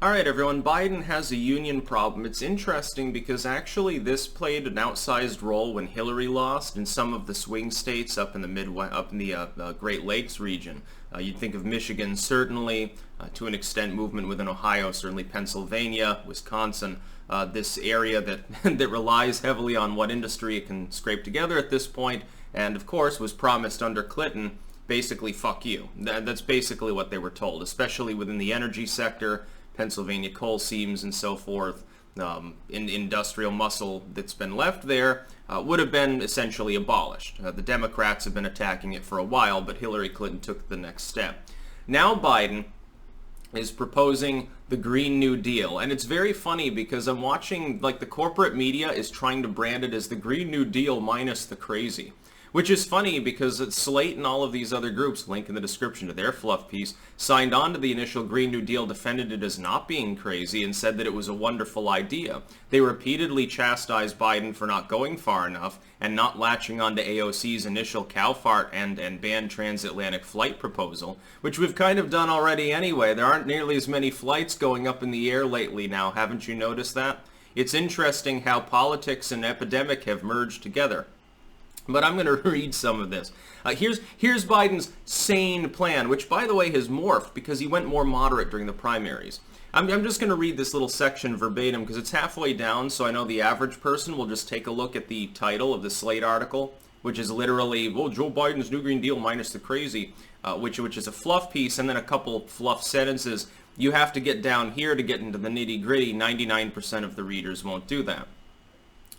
All right, everyone. Biden has a union problem. It's interesting because actually this played an outsized role when Hillary lost in some of the swing states up in the Midwest, up in the Great Lakes region. You'd think of Michigan, certainly, to an extent, movement within Ohio, certainly Pennsylvania, Wisconsin. This area that that relies heavily on what industry it can scrape together at this point, and of course was promised under Clinton. Basically, fuck you. That's basically what they were told, especially within the energy sector. Pennsylvania coal seams and so forth, in industrial muscle that's been left there would have been essentially abolished. The Democrats have been attacking it for a while, but Hillary Clinton took the next step. Now Biden is proposing the Green New Deal, and it's very funny because I'm watching, like, the corporate media is trying to brand it as the Green New Deal minus the crazy. Which is funny because Slate and all of these other groups, link in the description to their fluff piece, signed on to the initial Green New Deal, defended it as not being crazy, and said that it was a wonderful idea. They repeatedly chastised Biden for not going far enough and not latching onto AOC's initial cow fart and banned transatlantic flight proposal, which we've kind of done already anyway. There aren't nearly as many flights going up in the air lately now, haven't you noticed that? It's interesting how politics and epidemic have merged together. But I'm going to read some of this. Here's Biden's sane plan, which, by the way, has morphed because he went more moderate during the primaries. I'm just going to read this little section verbatim because it's halfway down, so I know the average person will just take a look at the title of the Slate article, which is literally, well, Joe Biden's New Green Deal minus the crazy, which is a fluff piece and then a couple fluff sentences. You have to get down here to get into the nitty-gritty. 99% of the readers won't do that.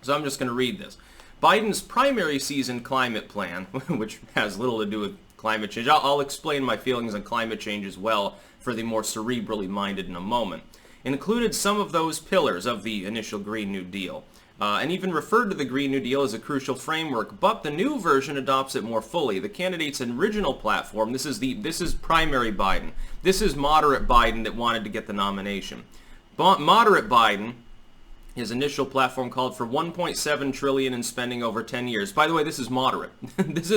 So I'm just going to read this. Biden's primary season climate plan, which has little to do with climate change. I'll explain my feelings on climate change as well for the more cerebrally minded in a moment, included some of those pillars of the initial Green New Deal, and even referred to the Green New Deal as a crucial framework, but the new version adopts it more fully. The candidate's original platform, this is primary Biden. This is moderate Biden that wanted to get the nomination. Moderate Biden, his initial platform called for $1.7 trillion in spending over 10 years. By the way, this is moderate. This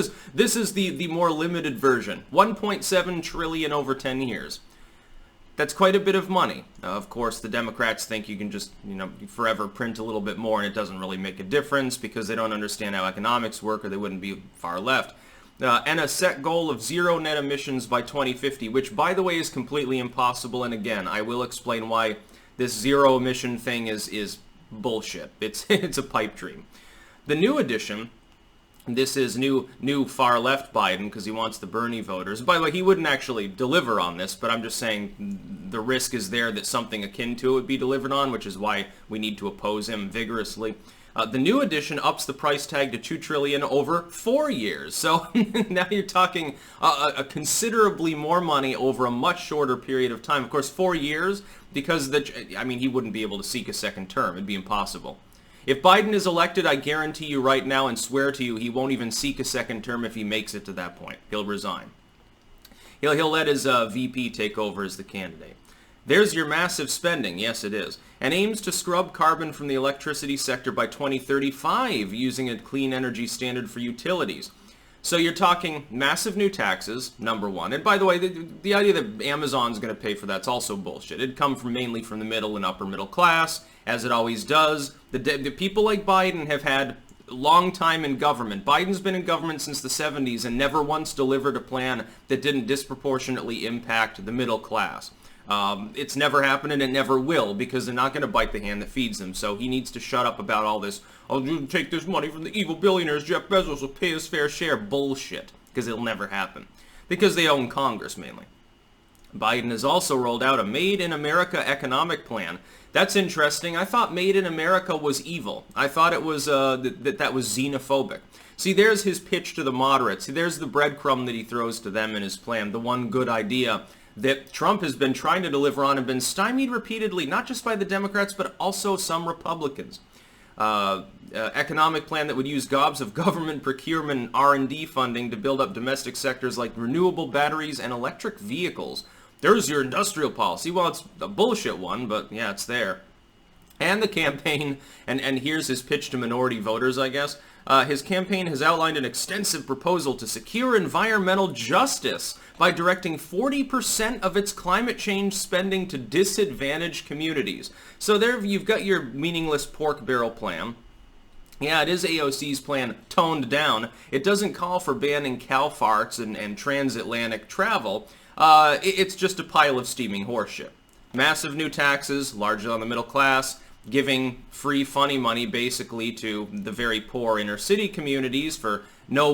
is the more limited version. $1.7 trillion over 10 years. That's quite a bit of money. Of course, the Democrats think you can just, forever print a little bit more and it doesn't really make a difference because they don't understand how economics work or they wouldn't be far left. And a set goal of zero net emissions by 2050, which, by the way, is completely impossible. And again, I will explain why this zero emission thing is bullshit. It's a pipe dream. The new addition, this is new far left Biden because he wants the Bernie voters. By the way, he wouldn't actually deliver on this, but I'm just saying the risk is there that something akin to it would be delivered on, which is why we need to oppose him vigorously. The new addition ups the price tag to $2 trillion over 4 years. So now you're talking a considerably more money over a much shorter period of time. Of course, 4 years, because he wouldn't be able to seek a second term. It'd be impossible. If Biden is elected, I guarantee you right now and swear to you, he won't even seek a second term if he makes it to that point. He'll resign. He'll let his VP take over as the candidate. There's your massive spending, yes it is, and aims to scrub carbon from the electricity sector by 2035 using a clean energy standard for utilities. So you're talking massive new taxes, number one. And by the way, the idea that Amazon's going to pay for that's also bullshit. It'd come mainly from the middle and upper middle class, as it always does. The people like Biden have had long time in government. Biden's been in government since the 70s and never once delivered a plan that didn't disproportionately impact the middle class. It's never happened and it never will because they're not going to bite the hand that feeds them. So he needs to shut up about all this, oh, you take this money from the evil billionaires, Jeff Bezos will pay his fair share bullshit, because it'll never happen. Because they own Congress mainly. Biden has also rolled out a Made in America economic plan. That's interesting. I thought Made in America was evil. I thought it was that was xenophobic. See, there's his pitch to the moderates. See, there's the breadcrumb that he throws to them in his plan, the one good idea that Trump has been trying to deliver on and been stymied repeatedly, not just by the Democrats, but also some Republicans. Economic plan that would use gobs of government procurement R&D funding to build up domestic sectors like renewable batteries and electric vehicles. There's your industrial policy. Well, it's a bullshit one, but yeah, it's there. And the campaign, and here's his pitch to minority voters, I guess, His campaign has outlined an extensive proposal to secure environmental justice by directing 40% of its climate change spending to disadvantaged communities. So there you've got your meaningless pork barrel plan. Yeah, it is AOC's plan toned down. It doesn't call for banning cow farts and transatlantic travel. It's just a pile of steaming horseshit. Massive new taxes, largely on the middle class, giving free funny money basically to the very poor inner city communities for no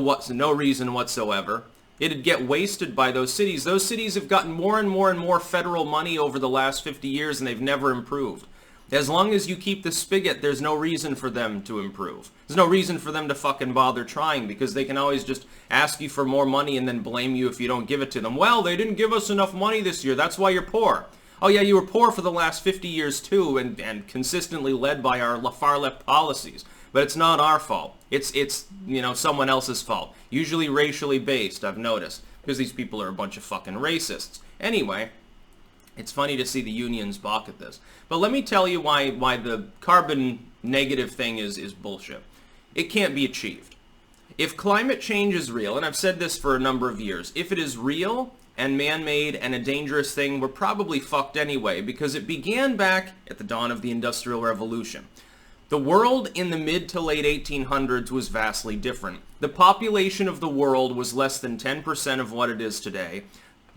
reason whatsoever. It'd get wasted by those cities. Those cities have gotten more and more and more federal money over the last 50 years and they've never improved. As long as you keep the spigot, there's no reason for them to improve. There's no reason for them to fucking bother trying because they can always just ask you for more money and then blame you if you don't give it to them. Well, they didn't give us enough money this year. That's why you're poor. Oh yeah, you were poor for the last 50 years too and consistently led by our far left policies. But it's not our fault. It's someone else's fault. Usually racially based, I've noticed. Because these people are a bunch of fucking racists. Anyway, it's funny to see the unions balk at this. But let me tell you why the carbon negative thing is bullshit. It can't be achieved. If climate change is real, and I've said this for a number of years, if it is real and man-made and a dangerous thing, we're probably fucked anyway, because it began back at the dawn of the Industrial Revolution. The world in the mid to late 1800s was vastly different. The population of the world was less than 10% of what it is today.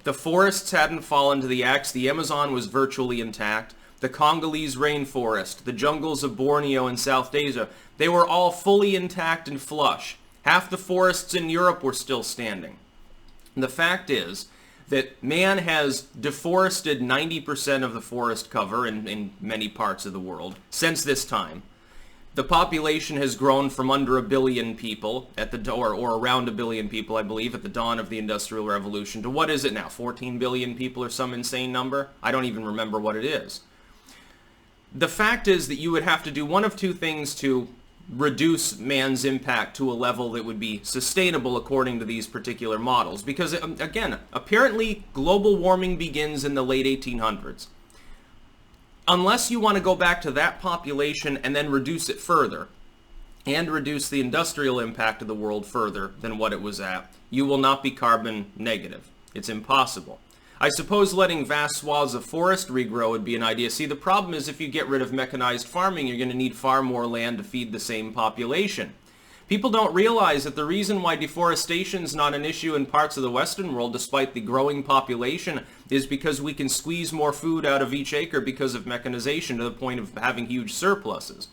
The forests hadn't fallen to the axe. The Amazon was virtually intact. The Congolese rainforest, the jungles of Borneo and South Asia, they were all fully intact and flush. Half the forests in Europe were still standing. The fact is that man has deforested 90% of the forest cover in many parts of the world since this time. The population has grown from under 1 billion people at the or around 1 billion people, I believe, at the dawn of the Industrial Revolution to what is it now? 14 billion people or some insane number? I don't even remember what it is. The fact is that you would have to do one of two things to reduce man's impact to a level that would be sustainable according to these particular models. Because, again, apparently global warming begins in the late 1800s. Unless you want to go back to that population and then reduce it further, and reduce the industrial impact of the world further than what it was at, you will not be carbon negative. It's impossible. I suppose letting vast swaths of forest regrow would be an idea. See, the problem is if you get rid of mechanized farming, you're going to need far more land to feed the same population. People don't realize that the reason why deforestation is not an issue in parts of the Western world, despite the growing population, is because we can squeeze more food out of each acre because of mechanization to the point of having huge surpluses.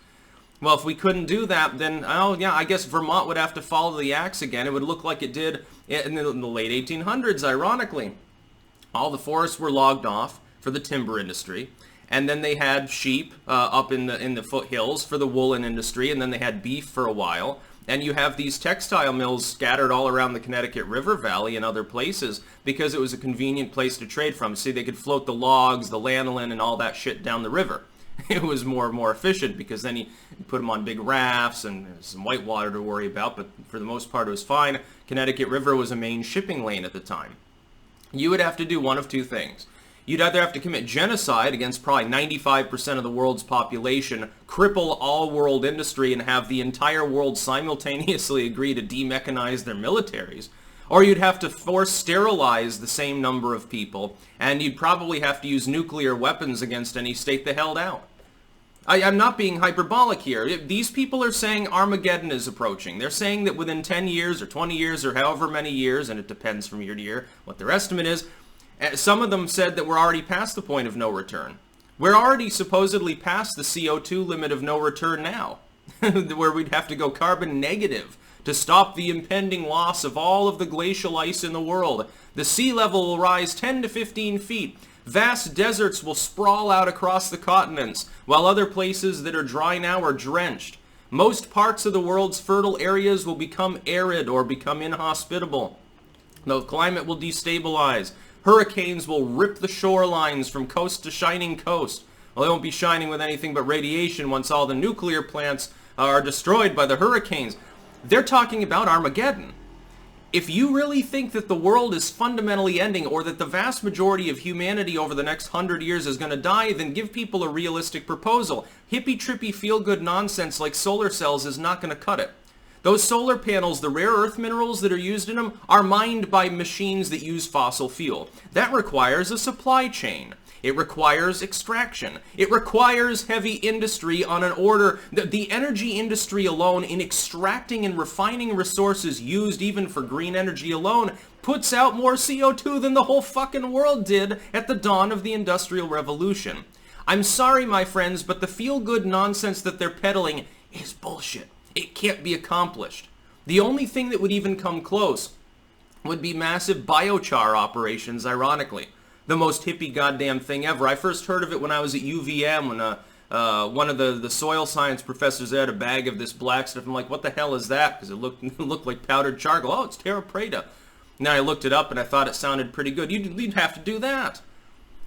Well, if we couldn't do that, then, oh yeah, I guess Vermont would have to follow the axe again. It would look like it did in the late 1800s, ironically. All the forests were logged off for the timber industry, and then they had sheep up in the foothills for the woolen industry, and then they had beef for a while. And you have these textile mills scattered all around the Connecticut River Valley and other places because it was a convenient place to trade from. See, they could float the logs, the lanolin, and all that shit down the river. It was more efficient because then you put them on big rafts and some white water to worry about, but for the most part it was fine. Connecticut River was a main shipping lane at the time. You would have to do one of two things. You'd either have to commit genocide against probably 95% of the world's population, cripple all world industry, and have the entire world simultaneously agree to demechanize their militaries, or you'd have to force sterilize the same number of people, and you'd probably have to use nuclear weapons against any state that held out. I'm not being hyperbolic here. These people are saying Armageddon is approaching. They're saying that within 10 years or 20 years or however many years, and it depends from year to year what their estimate is, some of them said that we're already past the point of no return. We're already supposedly past the CO2 limit of no return now, where we'd have to go carbon negative to stop the impending loss of all of the glacial ice in the world. The sea level will rise 10 to 15 feet. Vast deserts will sprawl out across the continents, while other places that are dry now are drenched. Most parts of the world's fertile areas will become arid or become inhospitable. The climate will destabilize. Hurricanes will rip the shorelines from coast to shining coast. Well, they won't be shining with anything but radiation once all the nuclear plants are destroyed by the hurricanes. They're talking about Armageddon. If you really think that the world is fundamentally ending or that the vast majority of humanity over the next 100 years is going to die, then give people a realistic proposal. Hippy-trippy feel-good nonsense like solar cells is not going to cut it. Those solar panels, the rare earth minerals that are used in them, are mined by machines that use fossil fuel. That requires a supply chain. It requires extraction. It requires heavy industry on an order. The energy industry alone, in extracting and refining resources used even for green energy alone, puts out more CO2 than the whole fucking world did at the dawn of the Industrial Revolution. I'm sorry, my friends, but the feel-good nonsense that they're peddling is bullshit. It can't be accomplished. The only thing that would even come close would be massive biochar operations, ironically. The most hippie goddamn thing ever. I first heard of it when I was at UVM, when one of the soil science professors had a bag of this black stuff. I'm like, what the hell is that? Because it looked like powdered charcoal. Oh, it's terra preta. Now I looked it up and I thought it sounded pretty good. You'd have to do that.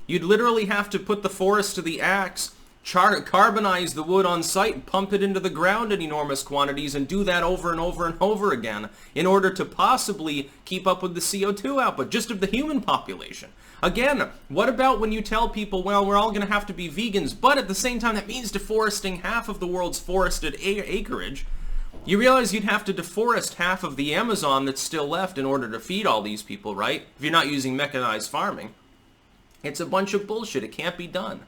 You'd literally have to put the forest to the axe, carbonize the wood on site, pump it into the ground in enormous quantities, and do that over and over and over again in order to possibly keep up with the CO2 output, just of the human population. Again, what about when you tell people, well, we're all going to have to be vegans, but at the same time that means deforesting half of the world's forested acreage? You realize you'd have to deforest half of the Amazon that's still left in order to feed all these people, right? If you're not using mechanized farming. It's a bunch of bullshit. It can't be done.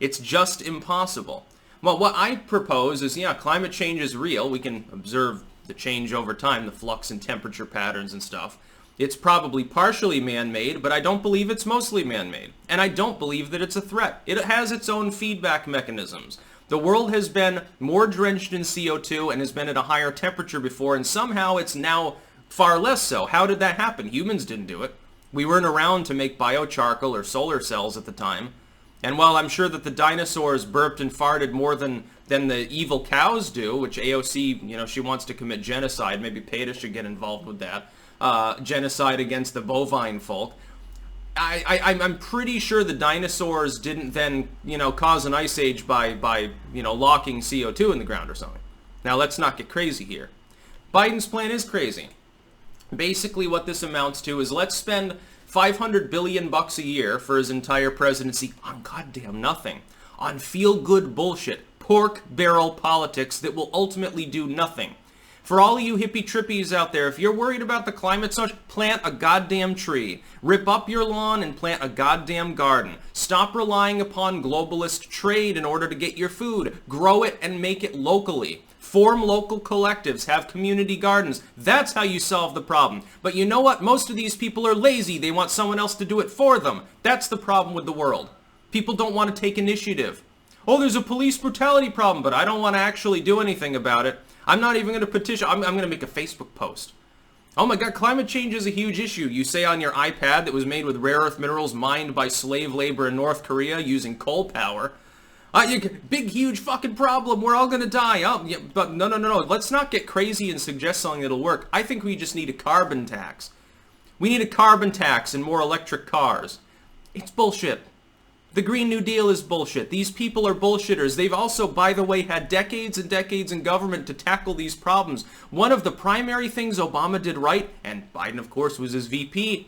It's just impossible. Well, what I propose is, yeah, climate change is real. We can observe the change over time, the flux in temperature patterns and stuff. It's probably partially man-made, but I don't believe it's mostly man-made. And I don't believe that it's a threat. It has its own feedback mechanisms. The world has been more drenched in CO2 and has been at a higher temperature before, and somehow it's now far less so. How did that happen? Humans didn't do it. We weren't around to make biocharcoal or solar cells at the time. And while I'm sure that the dinosaurs burped and farted more than the evil cows do, which AOC, she wants to commit genocide, maybe PETA should get involved with that, genocide against the bovine folk. I'm pretty sure the dinosaurs didn't then, cause an ice age by locking CO2 in the ground or something. Now, let's not get crazy here. Biden's plan is crazy. Basically, what this amounts to is let's spend $500 billion a year for his entire presidency on goddamn nothing. On feel-good bullshit. Pork barrel politics that will ultimately do nothing. For all of you hippie trippies out there, if you're worried about the climate change, plant a goddamn tree. Rip up your lawn and plant a goddamn garden. Stop relying upon globalist trade in order to get your food. Grow it and make it locally. Form local collectives. Have community gardens. That's how you solve the problem. But you know what? Most of these people are lazy. They want someone else to do it for them. That's the problem with the world. People don't want to take initiative. Oh, there's a police brutality problem, but I don't want to actually do anything about it. I'm not even going to petition. I'm going to make a Facebook post. Oh my god, climate change is a huge issue. You say on your iPad that was made with rare earth minerals mined by slave labor in North Korea using coal power. Big, huge fucking problem. We're all going to die. Oh, yeah, but no. Let's not get crazy and suggest something that'll work. I think we just need a carbon tax. We need a carbon tax and more electric cars. It's bullshit. The Green New Deal is bullshit. These people are bullshitters. They've also, by the way, had decades and decades in government to tackle these problems. One of the primary things Obama did right, and Biden, of course, was his VP,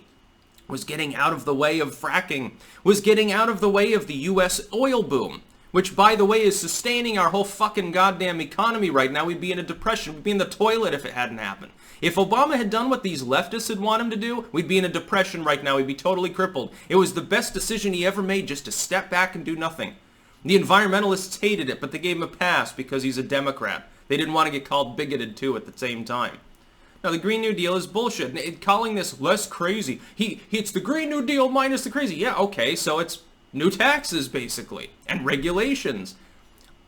was getting out of the way of fracking, was getting out of the way of the U.S. oil boom, which, by the way, is sustaining our whole fucking goddamn economy right now. We'd be in a depression. We'd be in the toilet if it hadn't happened. If Obama had done what these leftists had want him to do, we'd be in a depression right now. We'd be totally crippled. It was the best decision he ever made, just to step back and do nothing. The environmentalists hated it, but they gave him a pass because he's a Democrat. They didn't want to get called bigoted, too, at the same time. Now, the Green New Deal is bullshit. Calling this less crazy. It's the Green New Deal minus the crazy. Yeah, okay, so it's new taxes, basically, and regulations.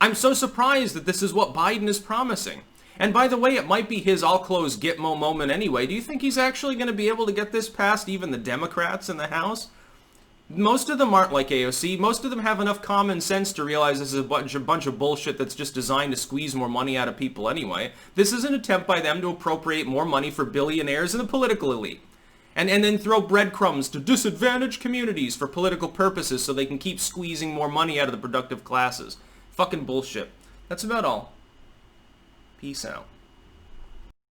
I'm so surprised that this is what Biden is promising. And by the way, it might be his I'll close Gitmo moment anyway. Do you think he's actually going to be able to get this past even the Democrats in the House? Most of them aren't like AOC. Most of them have enough common sense to realize this is a bunch of bullshit that's just designed to squeeze more money out of people anyway. This is an attempt by them to appropriate more money for billionaires and the political elite. And then throw breadcrumbs to disadvantaged communities for political purposes so they can keep squeezing more money out of the productive classes. Fucking bullshit. That's about all. Peace out.